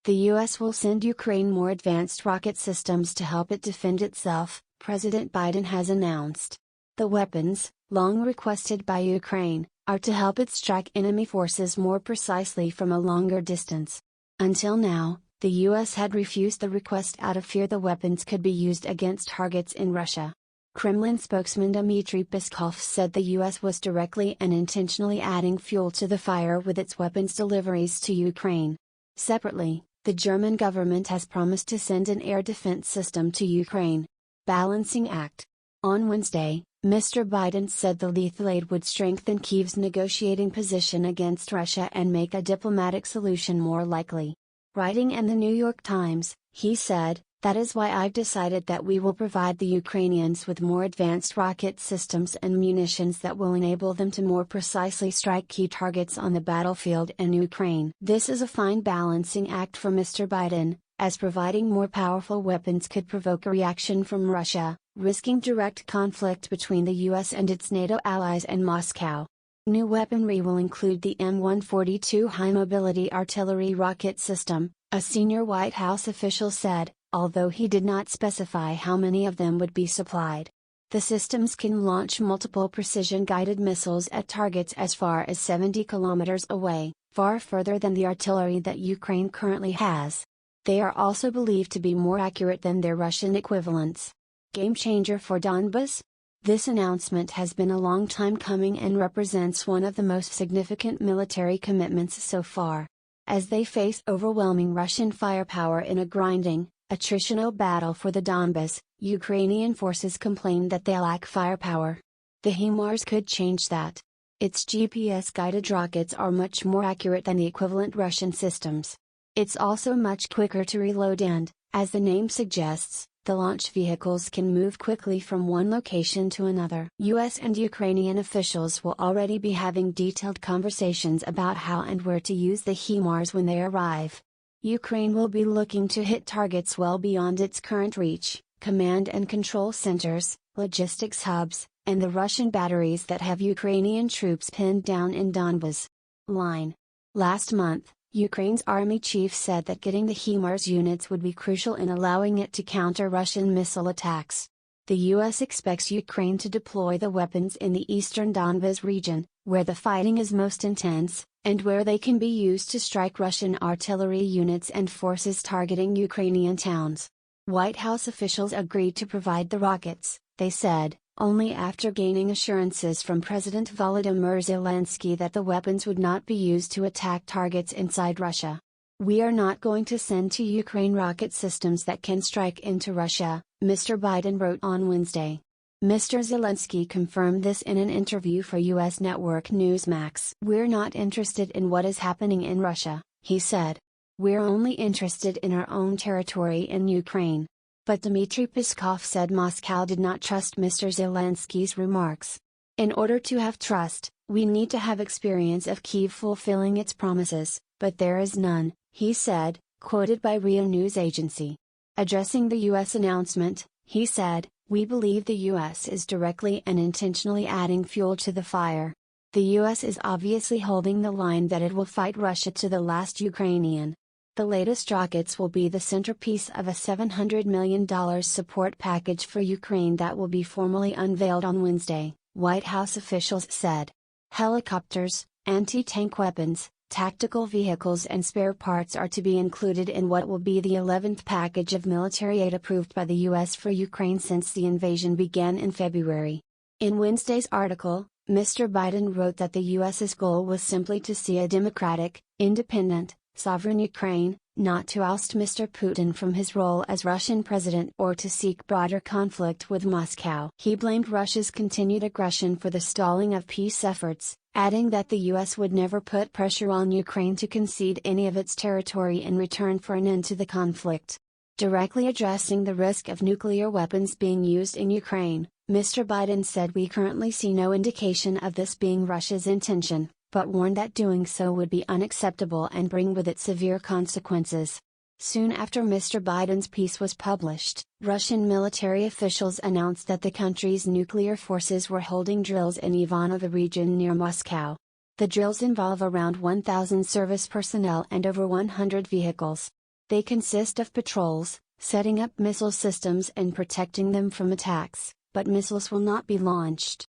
The U.S. will send Ukraine more advanced rocket systems to help it defend itself, President Biden has announced. The weapons, long requested by Ukraine, are to help it strike enemy forces more precisely from a longer distance. Until now, the U.S. had refused the request out of fear the weapons could be used against targets in Russia. Kremlin spokesman Dmitry Peskov said the U.S. was directly and intentionally adding fuel to the fire with its weapons deliveries to Ukraine. Separately, the German government has promised to send an air defense system to Ukraine. Balancing act. On Wednesday, Mr. Biden said the lethal aid would strengthen Kyiv's negotiating position against Russia and make a diplomatic solution more likely. Writing in the New York Times, he said, "That is why I've decided that we will provide the Ukrainians with more advanced rocket systems and munitions that will enable them to more precisely strike key targets on the battlefield in Ukraine." This is a fine balancing act for Mr. Biden, as providing more powerful weapons could provoke a reaction from Russia, risking direct conflict between the U.S. and its NATO allies and Moscow. New weaponry will include the M142 high-mobility artillery rocket system, a senior White House official said, although he did not specify how many of them would be supplied. The systems can launch multiple precision-guided missiles at targets as far as 70 kilometers away, far further than the artillery that Ukraine currently has. They are also believed to be more accurate than their Russian equivalents. Game changer for Donbas? This announcement has been a long time coming and represents one of the most significant military commitments so far. As they face overwhelming Russian firepower in a grinding, attritional battle for the Donbas, Ukrainian forces complain that they lack firepower. The HIMARS could change that. Its GPS-guided rockets are much more accurate than the equivalent Russian systems. It's also much quicker to reload and, as the name suggests, the launch vehicles can move quickly from one location to another. U.S. and Ukrainian officials will already be having detailed conversations about how and where to use the HIMARS when they arrive. Ukraine will be looking to hit targets well beyond its current reach, command and control centers, logistics hubs, and the Russian batteries that have Ukrainian troops pinned down in Donbas. Line. Last month, Ukraine's army chief said that getting the HIMARS units would be crucial in allowing it to counter Russian missile attacks. The U.S. expects Ukraine to deploy the weapons in the eastern Donbas region, where the fighting is most intense, and where they can be used to strike Russian artillery units and forces targeting Ukrainian towns. White House officials agreed to provide the rockets, they said, only after gaining assurances from President Volodymyr Zelensky that the weapons would not be used to attack targets inside Russia. "We are not going to send to Ukraine rocket systems that can strike into Russia," Mr. Biden wrote on Wednesday. Mr. Zelensky confirmed this in an interview for U.S. network Newsmax. "We're not interested in what is happening in Russia," he said. "We're only interested in our own territory in Ukraine." But Dmitry Peskov said Moscow did not trust Mr. Zelensky's remarks. "In order to have trust, we need to have experience of Kyiv fulfilling its promises, but there is none," he said, quoted by RIA News Agency. Addressing the U.S. announcement, he said, "We believe the U.S. is directly and intentionally adding fuel to the fire. The U.S. is obviously holding the line that it will fight Russia to the last Ukrainian. The latest rockets will be the centerpiece of a $700 million support package for Ukraine that will be formally unveiled on Wednesday," White House officials said. Helicopters, anti-tank weapons, tactical vehicles and spare parts are to be included in what will be the 11th package of military aid approved by the U.S. for Ukraine since the invasion began in February. In Wednesday's article, Mr. Biden wrote that the U.S.'s goal was simply to see a democratic, independent, sovereign Ukraine, not to oust Mr. Putin from his role as Russian president or to seek broader conflict with Moscow. He blamed Russia's continued aggression for the stalling of peace efforts, adding that the U.S. would never put pressure on Ukraine to concede any of its territory in return for an end to the conflict. Directly addressing the risk of nuclear weapons being used in Ukraine, Mr. Biden said, "We currently see no indication of this being Russia's intention, but warned that doing so would be unacceptable and bring with it severe consequences." Soon after Mr. Biden's piece was published, Russian military officials announced that the country's nuclear forces were holding drills in Ivanovo region near Moscow. The drills involve around 1,000 service personnel and over 100 vehicles. They consist of patrols, setting up missile systems and protecting them from attacks, but missiles will not be launched.